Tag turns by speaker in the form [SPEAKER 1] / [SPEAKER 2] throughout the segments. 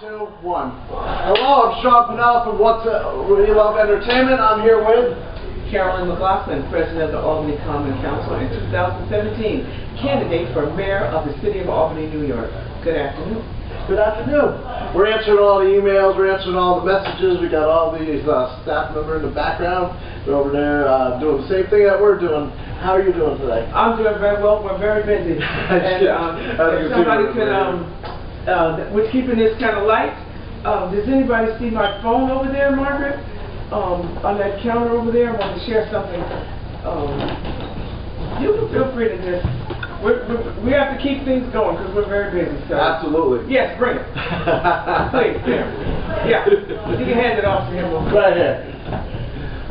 [SPEAKER 1] 2, 1. Hello, I'm Shawn Panella from We Love Entertainment. I'm here with
[SPEAKER 2] Carolyn Mclaughlin, President of the Albany Common Council and 2017 candidate for Mayor of the City of Albany, New York. Good afternoon.
[SPEAKER 1] Good afternoon. We're answering all the emails, we're answering all the messages. We got all these staff members in the background. They're over there doing the same thing that we're doing. How are you doing today?
[SPEAKER 2] I'm doing very well. We're very busy. And if somebody could, we're keeping this kind of light. Does anybody see my phone over there, Margaret? On that counter over there, I want to share something. You can feel free to just. We have to keep things going because we're very busy. So.
[SPEAKER 1] Absolutely.
[SPEAKER 2] Yes, bring it. Please, there. Yeah, you can hand it off to him.
[SPEAKER 1] Right here.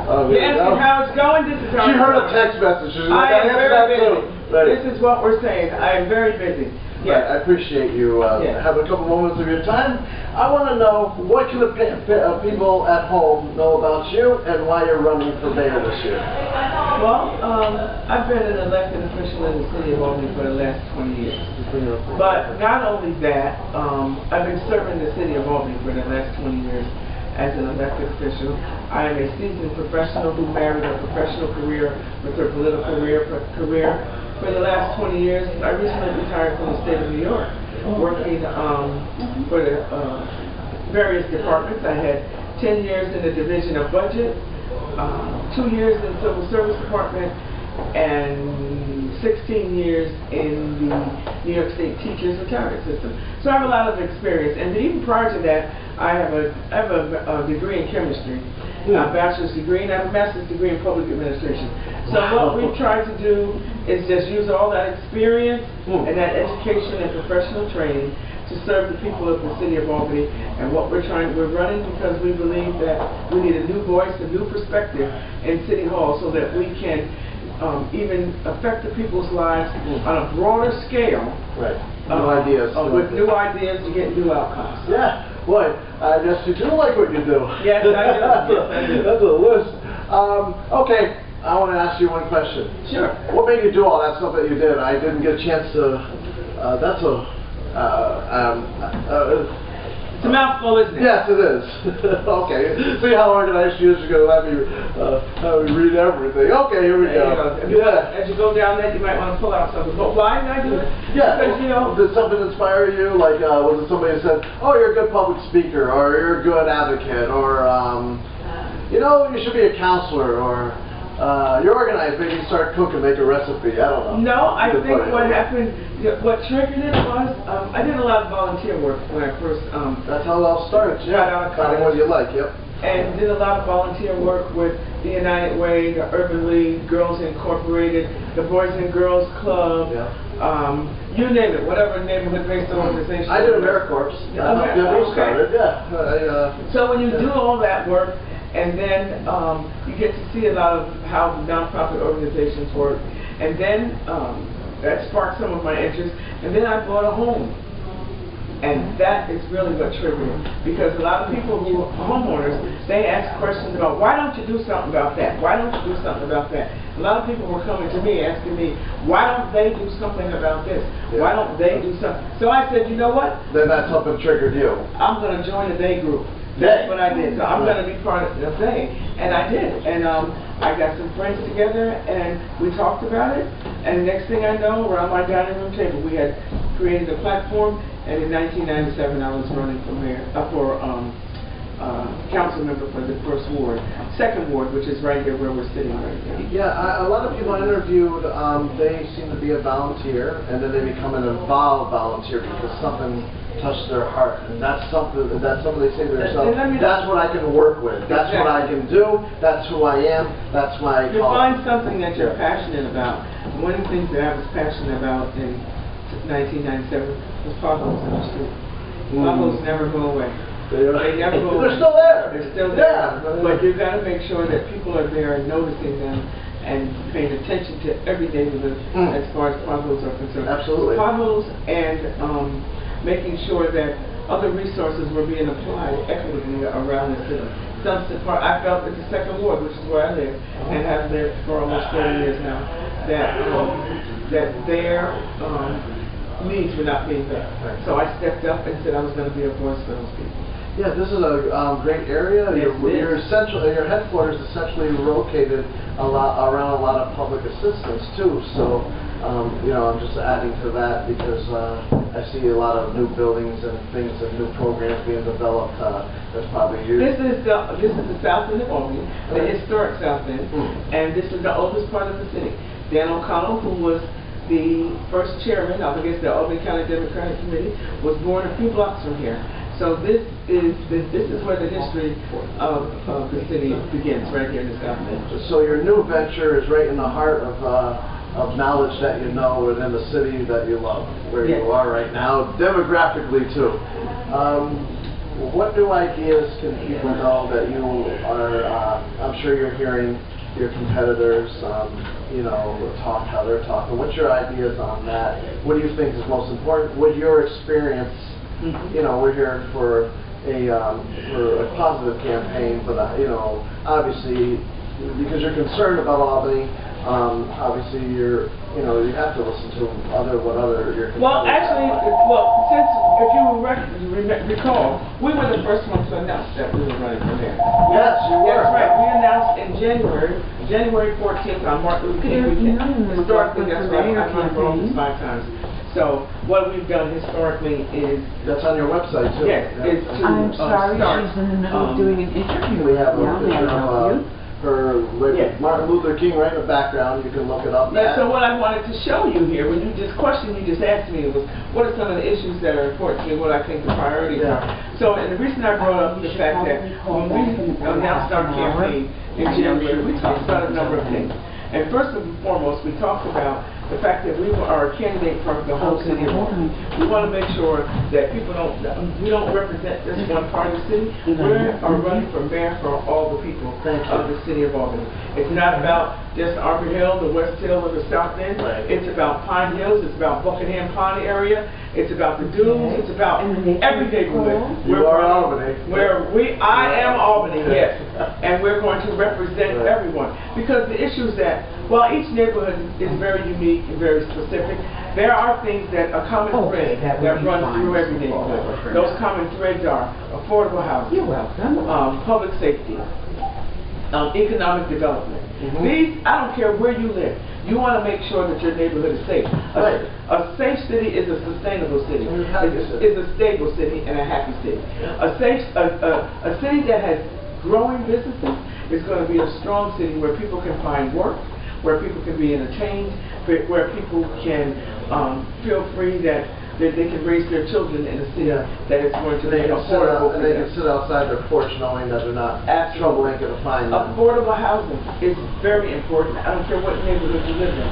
[SPEAKER 2] You're asking how it's going? This is how
[SPEAKER 1] she heard a text message.
[SPEAKER 2] I am very busy.
[SPEAKER 1] Right.
[SPEAKER 2] This is what we're saying. I am very busy.
[SPEAKER 1] Yes. Right. I appreciate you having a couple moments of your time. I want to know, what can the people at home know about you and why you're running for mayor this year?
[SPEAKER 2] Well, I've been an elected official in the city of Albany for the last 20 years. But not only that, I've been serving the city of Albany for the last 20 years as an elected official. I am a seasoned professional who married a professional career with her political career. For the last 20 years, I recently retired from the state of New York, working for the various departments. I had 10 years in the Division of Budget, 2 years in the Civil Service Department, and 16 years in the New York State Teachers Retirement System. So I have a lot of experience. And even prior to that, I have a degree in chemistry, a bachelor's degree, and I have a master's degree in public administration. So what we've tried to do is just use all that experience and that education and professional training to serve the people of the city of Albany. And what we're running because we believe that we need a new voice, a new perspective in City Hall so that we can even affect the people's lives on a broader scale. Right.
[SPEAKER 1] New ideas.
[SPEAKER 2] With new ideas to get new outcomes.
[SPEAKER 1] Yeah. Boy, I guess you do like what you do.
[SPEAKER 2] Yes, I do. Yes, I do.
[SPEAKER 1] That's a list. Okay, I want to ask you one question.
[SPEAKER 2] Sure.
[SPEAKER 1] What made you do all that stuff that you did? I didn't get a chance to.
[SPEAKER 2] It's a mouthful, isn't it?
[SPEAKER 1] Yes, it is. Okay. See how organized you is. You're going to let me read everything. Okay, here we go.
[SPEAKER 2] As you go down that, you might want to pull out something. But why did I do it?
[SPEAKER 1] Yeah.
[SPEAKER 2] Because, you know,
[SPEAKER 1] did something inspire you? Like, was it somebody who said, "Oh, you're a good public speaker," or "You're a good advocate," or you know, you should be a counselor, or you're organized, maybe start cooking, make a recipe. I don't know.
[SPEAKER 2] No, I think what happened, what triggered it was, I did a lot of volunteer work when I first
[SPEAKER 1] that's how it all starts. Yeah, finding what you like. Yep.
[SPEAKER 2] And did a lot of volunteer work with the United Way, the Urban League, Girls Incorporated, the Boys and Girls Club. Yeah. You name it, whatever neighborhood-based organization.
[SPEAKER 1] I did AmeriCorps.
[SPEAKER 2] So when you do all that work, and then you get to see a lot of how nonprofit organizations work, and then that sparked some of my interest, and then I bought a home. And that is really what triggered it. Because a lot of people who are homeowners, they ask questions about, why don't you do something about that? Why don't you do something about that? A lot of people were coming to me asking me, why don't they do something about this? Yeah. Why don't they do something? So I said, you know what?
[SPEAKER 1] Then that something triggered you.
[SPEAKER 2] I'm going to join a they group. That's what I did. So I'm going to be part of the they. And I did. And I got some friends together and we talked about it. And the next thing I know, around my dining room table, we had created a platform. And in 1997, I was running for mayor, council member for the first ward, second ward, which is right here where we're sitting right now.
[SPEAKER 1] Yeah, a lot of people I interviewed, they seem to be a volunteer, and then they become an involved volunteer because something touched their heart, and that's something they say to themselves. That's what I can work with. That's what I can do. That's who I am. That's my calling.
[SPEAKER 2] You find something that you're passionate about. One of the things that I was passionate about in 1997 was potholes in the street. Potholes never go away. They never go away.
[SPEAKER 1] They're still there.
[SPEAKER 2] They're still there. Yeah. But you've got to make sure that people are there and noticing them and paying attention to everyday living as far as potholes are concerned.
[SPEAKER 1] Absolutely.
[SPEAKER 2] Potholes and making sure that other resources were being applied equitably around the city. I felt at the second ward, which is where I live, and have lived for almost 30 years now, that their needs were not being met. So I stepped up and said I was going to be a voice for those people.
[SPEAKER 1] Yeah, this is a great area. Your headquarters is essentially located around a lot of public assistance too. So, you know, I'm just adding to that because I see a lot of new buildings and things and new programs being developed. That's probably you.
[SPEAKER 2] This is the South End of Albany, the historic South End, and this is the oldest part of the city. Dan O'Connell, who was the first chairman of, I guess, the Albany County Democratic Committee, was born a few blocks from here. So this is where the history of the city begins, right here in the South End.
[SPEAKER 1] So your new venture is right in the heart of knowledge that you know within the city that you love, where you are right now, demographically too. What new ideas can people know that you are? I'm sure you're hearing your competitors, you know, talk how they're talking. What's your ideas on that? What do you think is most important? With your experience, you know, we're here for a positive campaign, but you know, obviously, because you're concerned about Albany, obviously you have to listen to what other your competitors.
[SPEAKER 2] Well, actually, since if you recall, we were the first ones to announce that we were running for mayor.
[SPEAKER 1] Yes, you were.
[SPEAKER 2] That's right. We announced in January 14th on Martin Luther King weekend. Historically, that's right. I've run for office 5 times. So what we've done historically is...
[SPEAKER 1] That's on your website, too.
[SPEAKER 2] Yes. Is to,
[SPEAKER 3] I'm sorry, she's in the middle of doing an interview.
[SPEAKER 1] We have a picture of her Martin Luther King right in the background. You can look it up.
[SPEAKER 2] Yeah, so what I wanted to show you here, when you just asked me was, what are some of the issues that are important to me, what I think the priorities are. So, and the reason I brought up the fact that when we announced our campaign in January, we talked about a number of things. And first and foremost, we talked about the fact that we are a candidate for the whole city of Albany. We want to make sure that we don't represent just one part of the city. We are running for mayor for all the people of the city of Albany. It's not about just Arbor Hill, the West Hill, or the South End. It's about Pine Hills. It's about Buckingham Pond area. It's about the Dunes. It's about every neighborhood.
[SPEAKER 1] You are Albany.
[SPEAKER 2] I am Albany, yes. And we're going to represent everyone. Because the issue is that, while each neighborhood is very unique and very specific, there are things that a common thread that runs through every neighborhood. Those common threads are affordable housing, public safety, economic development. These, I don't care where you live, you want to make sure that your neighborhood is safe. A safe city is a sustainable city, is a stable city and a happy city. A city that has growing businesses is going to be a strong city where people can find work, where people can be entertained, where people can feel free that they can raise their children in a city that is going to be affordable.
[SPEAKER 1] And they can sit outside their porch knowing that they're not trouble ain't going to find them.
[SPEAKER 2] Affordable housing is very important. I don't care what neighborhood you live in.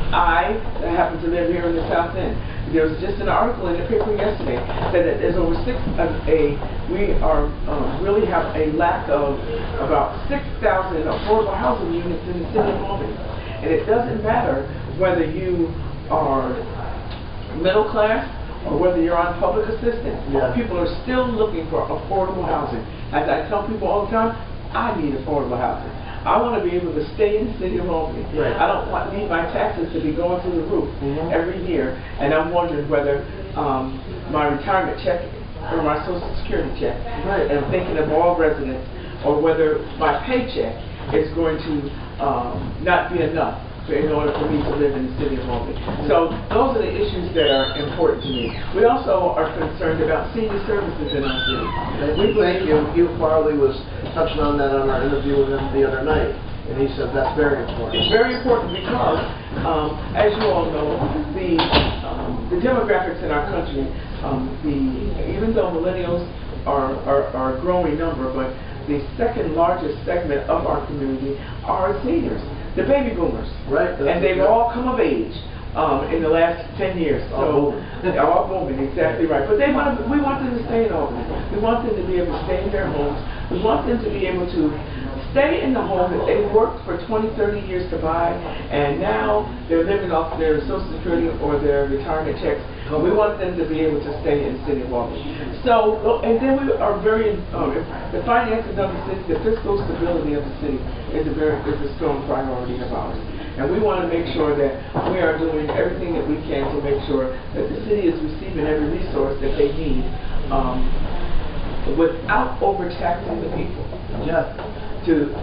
[SPEAKER 2] I happen to live here in the South End. There was just an article in the paper yesterday that there's over we really have a lack of about 6,000 affordable housing units in the city of Albany. And it doesn't matter whether you are middle class or whether you're on public assistance. People are still looking for affordable housing. As I tell people all the time, I need affordable housing. I want to be able to stay in the city of Albany. I don't need my taxes to be going through the roof every year, and I'm wondering whether my retirement check or my Social Security check, and I'm thinking of all residents, or whether my paycheck is going to not be enough in order for me to live in the city of Albany. So those are the issues that are important to me. We also are concerned about senior services in our city.
[SPEAKER 1] Thank you. Hugh Farley was touching on that on our interview with him the other night, and he said that's very important.
[SPEAKER 2] It's very important because, as you all know, the demographics in our country, even though millennials are a growing number, but the second largest segment of our community are seniors. The baby boomers, and they've all come of age in the last 10 years. So they're all booming, exactly right. But we want them to stay in Albany. We want them to be able to stay in their homes. We want them to be able to stay in the home that they worked for 20, 30 years to buy, and now they're living off their Social Security or their retirement checks. We want them to be able to stay in the city of Albany. So, and then we are the finances of the city, the fiscal stability of the city is a strong priority of ours. And we want to make sure that we are doing everything that we can to make sure that the city is receiving every resource that they need without overtaxing the people.
[SPEAKER 1] Yeah.
[SPEAKER 2] To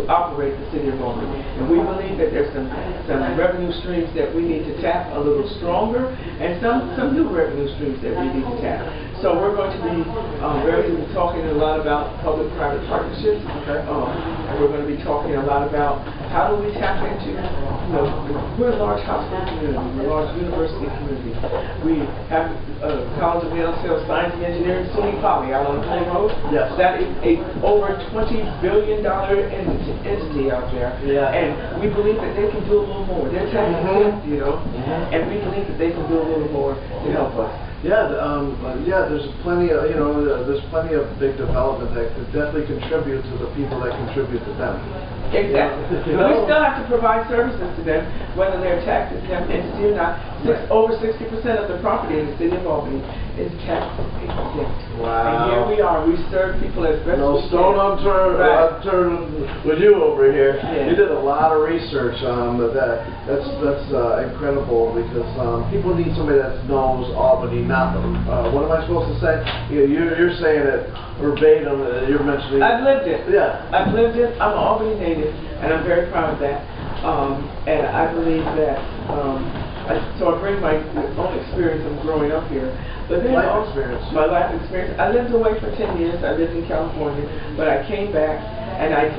[SPEAKER 2] operate the city of Albany. And we believe that there's some revenue streams that we need to tap a little stronger, and some new revenue streams that we need to tap. So we're going to be talking a lot about public-private partnerships, and we're going to be talking a lot about how do we tap into, we're a large hospital community, we're a large university community. We have College of Sales, Science and Engineering, SUNY Poly out on Clay Road.
[SPEAKER 1] Yes.
[SPEAKER 2] That is a over $20 billion entity out there.
[SPEAKER 1] Yeah.
[SPEAKER 2] And we believe that they can do a little more. They're tax-exempt, and we believe that they can do a little more to help us.
[SPEAKER 1] Yeah, there's plenty of, there's plenty of big development that could definitely contribute to the people that contribute to them.
[SPEAKER 2] Exactly. We still have to provide services to them, whether they're tax-exempt entity or not. Over 60% of the property in the city of Albany is tax-exempt.
[SPEAKER 1] Wow.
[SPEAKER 2] And here we are. We serve people as best
[SPEAKER 1] No
[SPEAKER 2] we
[SPEAKER 1] stone
[SPEAKER 2] can.
[SPEAKER 1] unturned with you over here.
[SPEAKER 2] Yeah.
[SPEAKER 1] You did a lot of research on that's incredible, because people need somebody that knows Albany. Not what am I supposed to say? You're saying it verbatim. You're mentioning.
[SPEAKER 2] I've lived it.
[SPEAKER 1] Yeah.
[SPEAKER 2] I've lived it. I'm an Albany native, and I'm very proud of that. And I believe that. So I bring my own experience of growing up here. But then
[SPEAKER 1] My life experience.
[SPEAKER 2] I lived away for 10 years. I lived in California, but I came back and I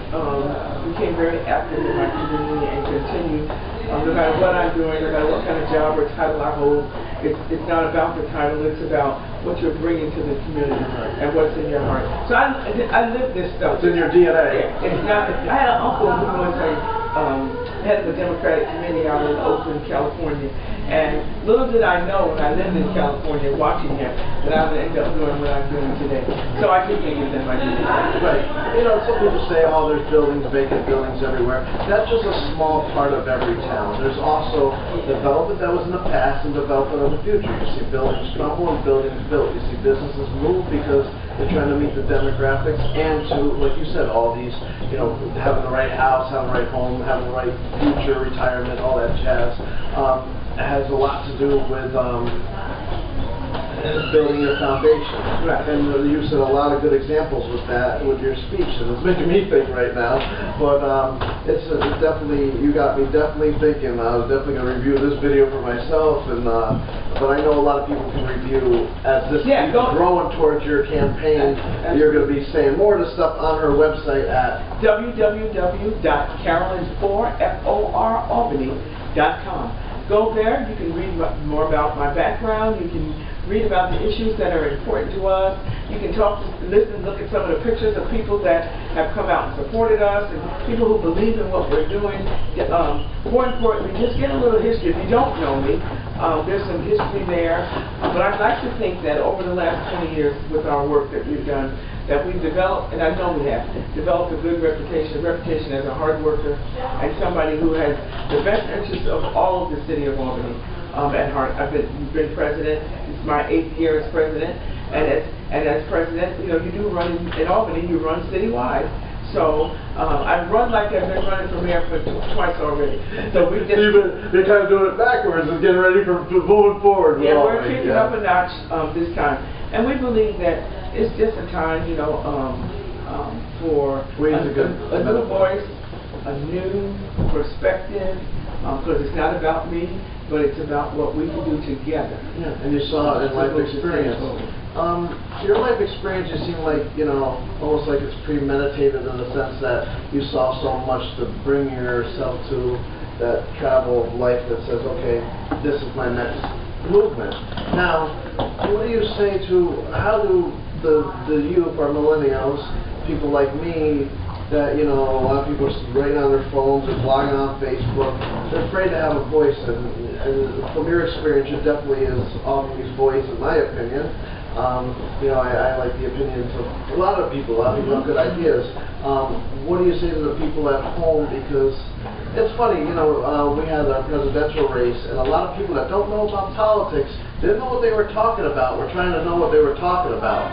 [SPEAKER 2] became very active in my community and continue. No matter what I'm doing, no matter what kind of job or title I hold, it's not about the title. It's about what you're bringing to the community and what's in your heart. So I live this stuff.
[SPEAKER 1] It's in your DNA.
[SPEAKER 2] It's not. I had an uncle who was head of the Democratic Committee out in Oakland, California. And little did I know when I lived in California watching him that I would end up doing what I'm doing today. So I do think of them, I do.
[SPEAKER 1] Right. Some people say, oh, there's buildings, vacant buildings everywhere. That's just a small part of every town. There's also development that was in the past and development of the future. You see buildings crumble and buildings built. You see businesses move because they're trying to meet the demographics, and to, like you said, all these, having the right house, having the right home, having the right future, retirement, all that jazz. Has a lot to do with building a foundation.
[SPEAKER 2] Right.
[SPEAKER 1] And you said a lot of good examples with that, with your speech, and it's making me think right now. But it's definitely, you got me definitely thinking. I was definitely going to review this video for myself, and but I know a lot of people can review as this keeps growing towards your campaign. You're going to be saying more of the stuff on her website at
[SPEAKER 2] www.carolyn4albany.com. Go there, you can read more about my background, you can read about the issues that are important to us, you can listen, look at some of the pictures of people that have come out and supported us, and people who believe in what we're doing. More importantly, just get a little history. If you don't know me, there's some history there, but I'd like to think that over the last 20 years with our work that we've done, that we've developed, and I know we have, developed a good reputation as a hard worker and somebody who has the best interests of all of the city of Albany at heart. I've been president. It's my 8th year as president, and as president, you do run in Albany, you run citywide. So I've run like I've been running for mayor for twice already. So we just
[SPEAKER 1] you're kind of doing it backwards and getting ready for moving forward.
[SPEAKER 2] Yeah, we're kicking up a notch this time, and we believe that it's just a time, for a new voice, a new perspective, because it's not about me, but it's about what we can do together.
[SPEAKER 1] Yeah, and you saw it in life experience. Your life experience, you seem like, almost like it's premeditated in the sense that you saw so much to bring yourself to that travel of life that says, okay, this is my next movement. Now, what do you say to, how do the youth or millennials, people like me, that, a lot of people are writing on their phones and blogging on Facebook, they're afraid to have a voice, and from your experience, it definitely is Albany's voice, in my opinion. I like the opinions of a lot of people have good ideas. What do you say to the people at home? Because it's funny, we had our presidential race, and a lot of people that don't know about politics didn't know what they were talking about. We're trying to know what they were talking about.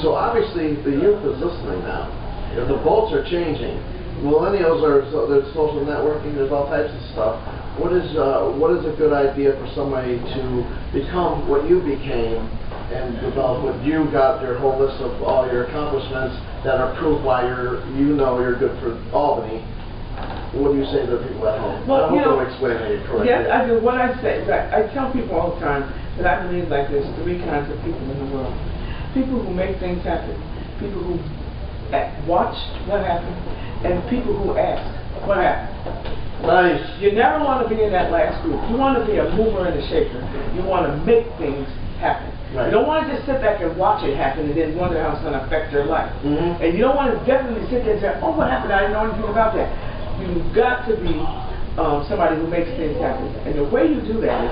[SPEAKER 1] So obviously the youth is listening now. The votes are changing. millennials there's social networking, there's all types of stuff. What is a good idea for somebody to become what you became and develop what you got, your whole list of all your accomplishments that are proof why you're good for Albany? What do you say to the people at home?
[SPEAKER 2] Well,
[SPEAKER 1] I hope I'm explaining it correctly.
[SPEAKER 2] Yes, I do. What I say, I tell people all the time that I believe like there's three kinds of people in the world. People who make things happen, people who watch what happened, and people who ask what happened.
[SPEAKER 1] Nice.
[SPEAKER 2] You never want to be in that last group. You want to be a mover and a shaker. You want to make things happen.
[SPEAKER 1] Right.
[SPEAKER 2] You don't want to just sit back and watch it happen and then wonder how it's going to affect your life.
[SPEAKER 1] Mm-hmm.
[SPEAKER 2] And you don't want to definitely sit there and say, oh, what happened? I didn't know anything about that. You've got to be somebody who makes things happen. And the way you do that is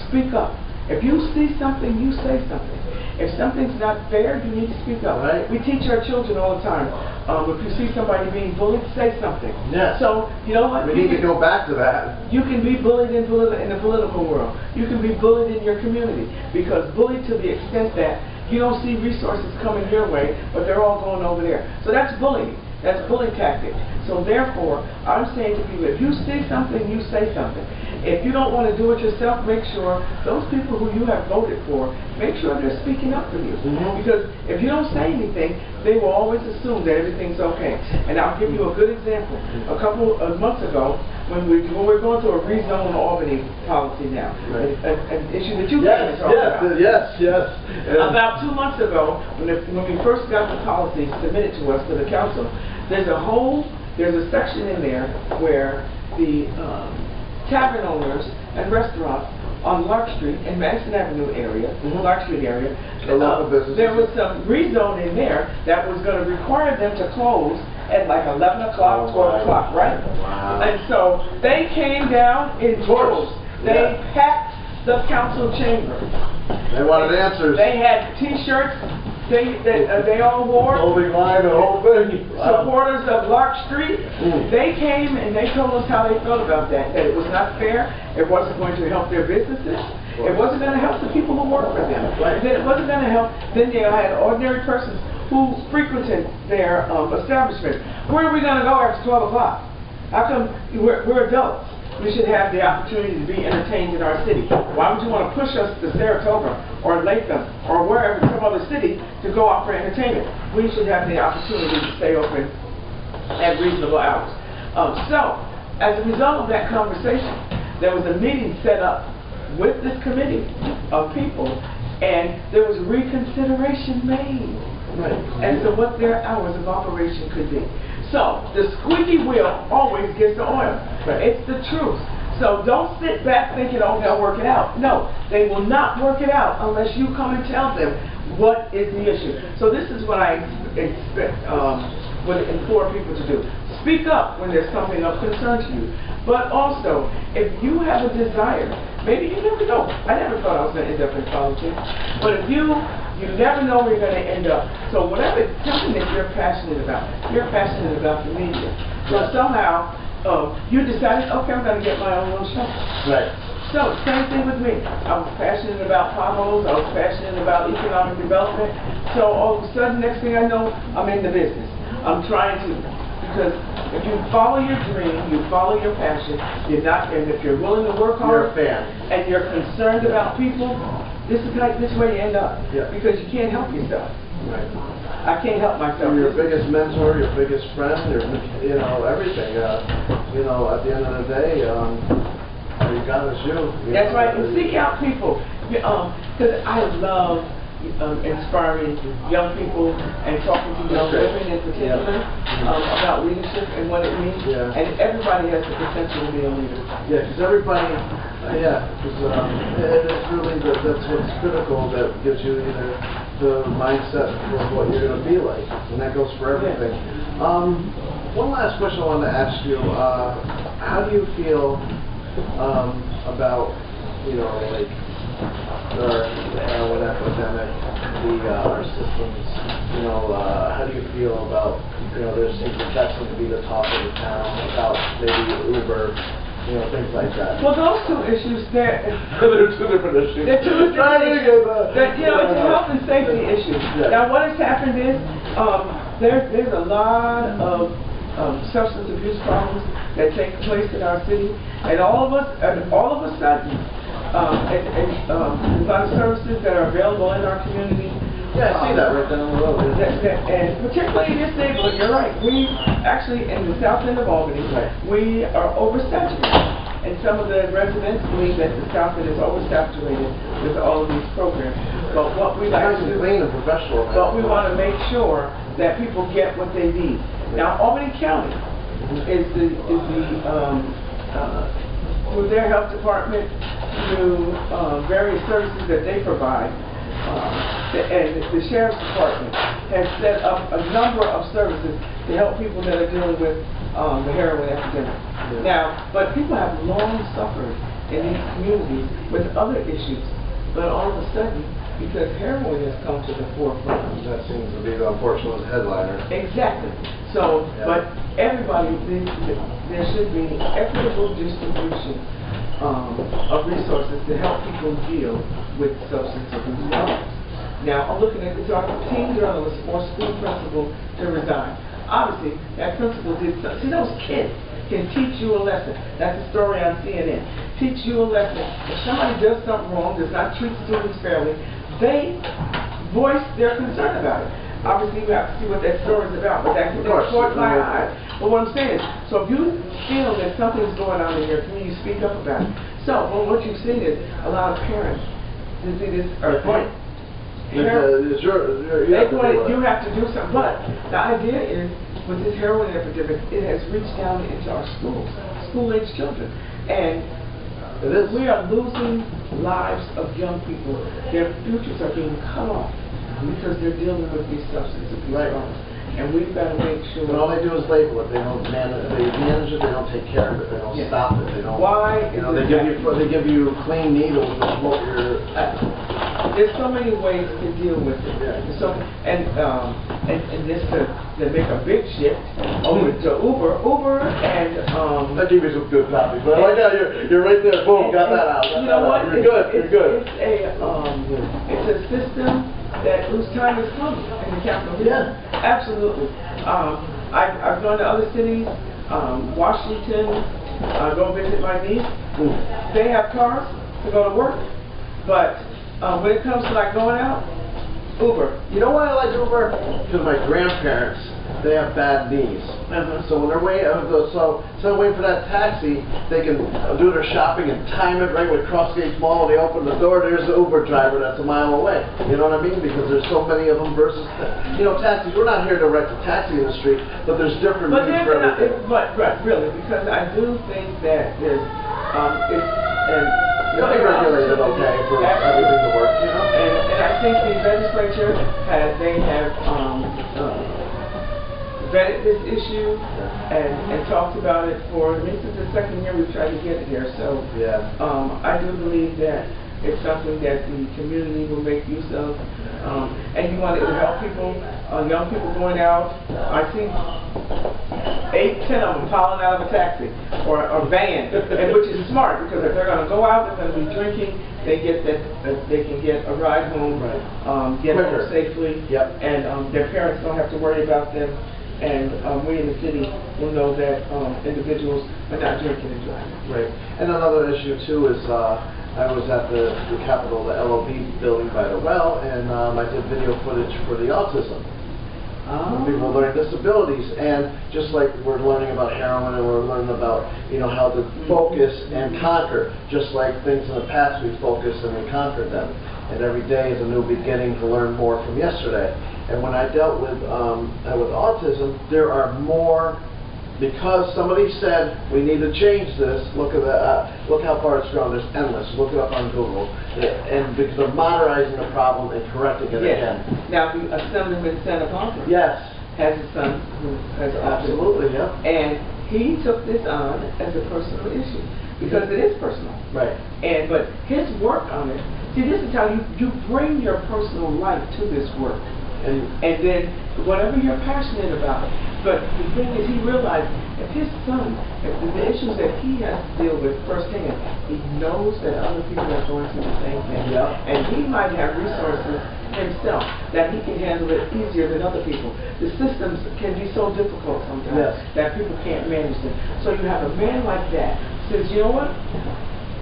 [SPEAKER 2] speak up. If you see something, you say something. If something's not fair, you need to speak up.
[SPEAKER 1] Right.
[SPEAKER 2] We teach our children all the time. If you see somebody being bullied, say something.
[SPEAKER 1] Yes.
[SPEAKER 2] So, you know what?
[SPEAKER 1] We need to go back to that.
[SPEAKER 2] You can be bullied in the political world. You can be bullied in your community. Because bullied to the extent that you don't see resources coming your way, but they're all going over there. So that's bullying. That's bullying tactic. So therefore, I'm saying to people, if you see something, you say something. If you don't want to do it yourself, make sure those people who you have voted for, make sure they're speaking up for you.
[SPEAKER 1] Mm-hmm.
[SPEAKER 2] Because if you don't say anything, they will always assume that everything's okay. And I'll give you a good example. A couple of months ago, when we're going through a rezone Albany policy now,
[SPEAKER 1] right.
[SPEAKER 2] an issue that you came and talked about.
[SPEAKER 1] Yes.
[SPEAKER 2] About 2 months ago, when we first got the policy submitted to us to the council, there's a section in there where the tavern owners and restaurants on Lark Street and Madison Avenue area, Lark Street area, there was some rezone in there that was going to require them to close at like 11 o'clock, 12 o'clock, right?
[SPEAKER 1] Wow.
[SPEAKER 2] And so they came down in droves. They packed the council chamber.
[SPEAKER 1] They wanted answers.
[SPEAKER 2] They had T-shirts. They all wore.
[SPEAKER 1] Holding line, the whole thing.
[SPEAKER 2] Supporters of Lark Street. They came and they told us how they felt about that. That it was not fair. It wasn't going to help their businesses. It wasn't going to help the people who work for them.
[SPEAKER 1] Right.
[SPEAKER 2] That it wasn't going to help. Then they had ordinary persons who frequented their establishment. Where are we going to go after 12 o'clock? How come we're adults? We should have the opportunity to be entertained in our city. Why would you want to push us to Saratoga or Latham or wherever, some other city, to go out for entertainment? We should have the opportunity to stay open at reasonable hours. So, as a result of that conversation, there was a meeting set up with this committee of people, and there was reconsideration made as to what their hours of operation could be. So, the squeaky wheel always gets the oil. It's the truth. So don't sit back thinking, oh, they'll work it out. No, they will not work it out unless you come and tell them what is the issue. So this is what I expect, would implore people to do. Speak up when there's something of concern to you. But also, if you have a desire, maybe you never know. I never thought I was going to end up in politics. But if you never know where you're going to end up. So whatever, something that you're passionate about the media. So somehow, you decided, okay, I'm going to get my own little show.
[SPEAKER 1] Right.
[SPEAKER 2] So, same thing with me. I was passionate about potholes. I was passionate about economic development. So all of a sudden, next thing I know, I'm in the business. I'm trying to, because if you follow your dream, you follow your passion, and if you're willing to work hard,
[SPEAKER 1] you're a fan.
[SPEAKER 2] And you're concerned about people, this way you end up.
[SPEAKER 1] Yeah. Because
[SPEAKER 2] you can't help yourself.
[SPEAKER 1] Right.
[SPEAKER 2] I can't help myself.
[SPEAKER 1] You're your biggest mentor, your biggest friend, everything. At the end of the day, all you got is you.
[SPEAKER 2] That's right. And seek out people. Because I love inspiring young people and talking to young women in particular about leadership and what it means.
[SPEAKER 1] Yeah.
[SPEAKER 2] And everybody has the potential to be a leader.
[SPEAKER 1] Yeah, because everybody, it is really that's what's critical, that gives you either the mindset for what you're going to be like, and that goes for everything. One last question I wanted to ask you: how do you feel about the heroin epidemic, our systems? How do you feel about that seems to be the talk of the town about maybe Uber? Things like that.
[SPEAKER 2] Well, those two issues, they're
[SPEAKER 1] two different issues.
[SPEAKER 2] They're two different issues. It's a health and safety issue.
[SPEAKER 1] Yeah.
[SPEAKER 2] Now, what has happened is there's a lot of substance abuse problems that take place in our city, and all of a sudden, there's a lot of services that are available in our community.
[SPEAKER 1] Yeah, I see that right down the road.
[SPEAKER 2] And particularly in this neighborhood, you're right. We actually, in the south end of Albany, we are oversaturated. And some of the residents believe that the south end is oversaturated with all of these programs. But what we like to do,
[SPEAKER 1] clean and professional.
[SPEAKER 2] but we want to make sure that people get what they need. Now, Albany County is through their health department, through various services that they provide, and the Sheriff's Department has set up a number of services to help people that are dealing with the heroin epidemic.
[SPEAKER 1] Yeah.
[SPEAKER 2] Now, but people have long suffered in these communities with other issues, but all of a sudden, because heroin has come to the forefront.
[SPEAKER 1] That seems to be the unfortunate headliner.
[SPEAKER 2] Exactly. So, but everybody, there should be equitable distribution of resources to help people deal with substance abuse problems. Now, I'm looking at this teen journalist or school principal to resign. Obviously, that principal did something. See, those kids can teach you a lesson. That's a story on CNN. Teach you a lesson. If somebody does something wrong, does not treat students fairly, they voice their concern about it. Obviously, we have to see what that story is about, but that caught my eye. But what I'm saying is, so if you feel that something's going on in your community, speak up about it. So, well, what you've seen is a lot of parents who see this are going, you have to do something. But the idea is, with this heroin epidemic, it has reached down into our schools, school-age children. And we are losing lives of young people. Their futures are being cut off because they're dealing with these substance abuse problems. And we've got to make sure.
[SPEAKER 1] But all they do is label it. They don't manage it. They don't take care of it. They don't stop it. They don't.
[SPEAKER 2] Why?
[SPEAKER 1] They give you clean needles to smoke your.
[SPEAKER 2] There's so many ways to deal with it.
[SPEAKER 1] Yeah.
[SPEAKER 2] So and just to make a big shift over to Uber and
[SPEAKER 1] That gave me some good copy. But like that, you're right there. Boom, got that out.
[SPEAKER 2] You know what?
[SPEAKER 1] You're good. You're good.
[SPEAKER 2] It's a system whose time is coming in the capital.
[SPEAKER 1] Yeah.
[SPEAKER 2] Absolutely. I've gone to other cities, Washington, go visit my niece. They have cars to go to work, but when it comes to like going out, Uber.
[SPEAKER 1] You know why I like Uber? Because my grandparents, they have bad knees. So when they're waiting, so instead of waiting for that taxi, they can do their shopping and time it right with Crossgates Mall. When they open the door, there's the Uber driver that's a mile away. You know what I mean? Because there's so many of them versus, taxis. We're not here to wreck the taxi industry, but there's different needs for everything.
[SPEAKER 2] But really, because I do think that there's
[SPEAKER 1] They'll be regulated okay for everything to work,
[SPEAKER 2] And I think the legislature have vetted this issue and talked about it for, I mean, since the second year we've tried to get it here. So I do believe that it's something that the community will make use of. And you want it to help people, young people going out. I see 8, 10 of them piling out of a taxi or a van, which is smart because if they're going to go out, they're going to be drinking. They can get a ride home, get home safely, and their parents don't have to worry about them. And we in the city will know that individuals are not drinking and driving.
[SPEAKER 1] Right. And another issue too is I was at the Capitol, the LOB building by the well, and I did video footage for the autism. People learning disabilities, and just like we're learning about heroin and we're learning about how to focus and conquer, just like things in the past we focused and we conquered them, and every day is a new beginning to learn more from yesterday. And when I dealt with autism, there are more, because somebody said we need to change this. Look at look how far it's grown. There's endless. Look it up on Google. And because they're modernizing the problem and correcting it again.
[SPEAKER 2] Now, Assemblyman Santa Barbara has a son who has autism.
[SPEAKER 1] Absolutely, yeah.
[SPEAKER 2] And he took this on as a personal issue because it is personal.
[SPEAKER 1] Right.
[SPEAKER 2] But his work on it. See, this is how you bring your personal life to this work. And then whatever you're passionate about. But the thing is, he realized if his son, if the issues that he has to deal with firsthand, he knows that other people are going through the same thing. And he might have resources himself, that he can handle it easier than other people. The systems can be so difficult sometimes that people can't manage them. So you have a man like that says, you know what,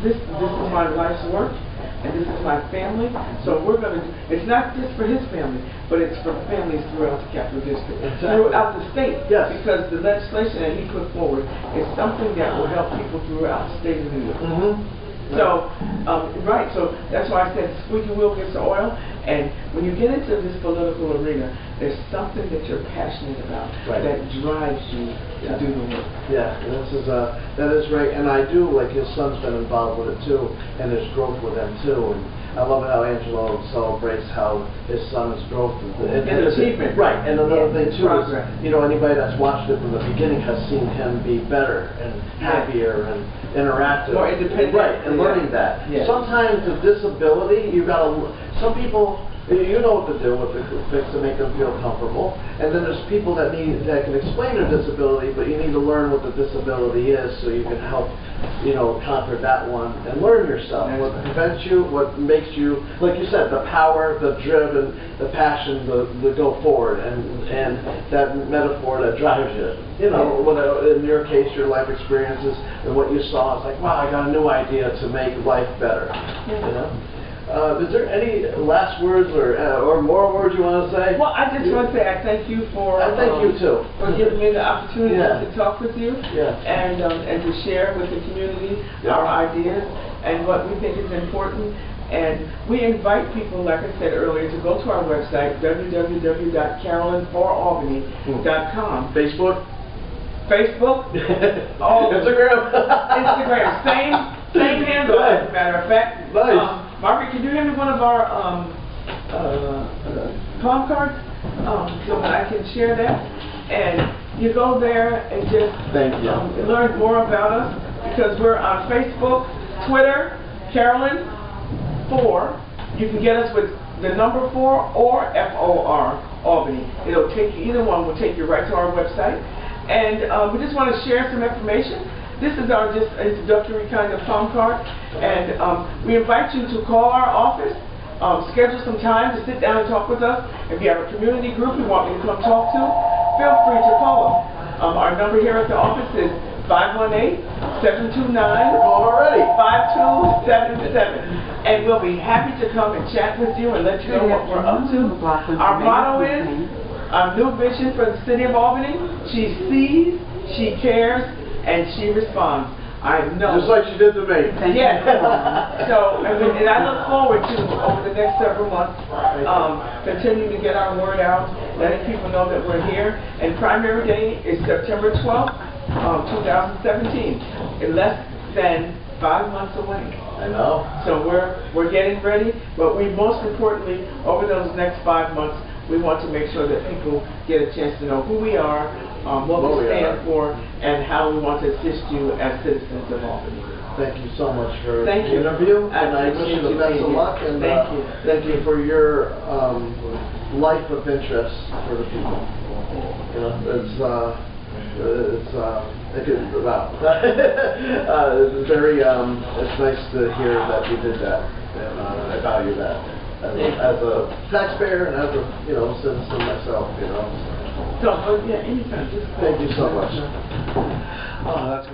[SPEAKER 2] this is my life's work, and this is my family, so we're going to do, it's not just for his family, but it's for families throughout the Capital District, throughout the state, because the legislation that he put forward is something that will help people throughout the state of New York. So, right, so that's why I said squeaky wheel gets the oil, and when you get into this political arena, there's something that you're passionate about that drives you to do the work.
[SPEAKER 1] Yeah, that is right, and I do, like his son's been involved with it too, and there's growth with them too, and I love how Angelo celebrates how his son's growth and
[SPEAKER 2] achievement.
[SPEAKER 1] Right, and another thing too is, you know, anybody that's watched it from the beginning has seen him be better and happier and interactive.
[SPEAKER 2] More independent.
[SPEAKER 1] Right, and learning that. Sometimes the disability, some people, you know what to do with the fix to make them feel comfortable, and then there's people that can explain their disability, but you need to learn what the disability is so you can help, you know, conquer that one and learn yourself. What prevents you, what makes you, like you said, the power, the driven, the passion to go forward, and that metaphor that drives you. You know, in your case, your life experiences and what you saw, it's like, wow, I got a new idea to make life better. You know? Is there any last words or more words you want to say?
[SPEAKER 2] Well, I just want to say I thank you for
[SPEAKER 1] thank you too
[SPEAKER 2] for giving me the opportunity to talk with you and to share with the community our ideas and what we think is important. And we invite people, like I said earlier, to go to our website www.carolynforalbany.com.
[SPEAKER 1] Facebook,
[SPEAKER 2] Instagram, same handle as a matter of fact.
[SPEAKER 1] Nice.
[SPEAKER 2] Margaret, can you hand me one of our palm cards so that I can share that? And you go there and just learn more about us, because we're on Facebook, Twitter, Carolyn 4. You can get us with the number 4 or FOR Albany. It'll take you, either one will take you right to our website. And we just want to share some information. This is our just introductory kind of palm card, and we invite you to call our office, schedule some time to sit down and talk with us. If you have a community group you want me to come talk to, feel free to call us. Our number here at the office is 518-729-5277, and we'll be happy to come and chat with you and let you know what we're up to. Our motto is, our new vision for the city of Albany: she sees, she cares, and she responds. I know.
[SPEAKER 1] Just like she did to me.
[SPEAKER 2] Yes. So, and I look forward to, over the next several months, continuing to get our word out, letting people know that we're here. And primary day is September 12th, 2017, in less than 5 months away.
[SPEAKER 1] I know.
[SPEAKER 2] So we're getting ready, but we most importantly, over those next 5 months, we want to make sure that people get a chance to know who we are, what we stand for, and how we want to assist you as citizens of Albany.
[SPEAKER 1] Thank you so much for the interview, and I wish you the best of luck. And thank you for your life of interest for the people. You know, it's very it's nice to hear that you did that, and I value that. As a taxpayer and as a citizen myself,
[SPEAKER 2] So, yeah, anytime.
[SPEAKER 1] Thank you so much. Oh, that's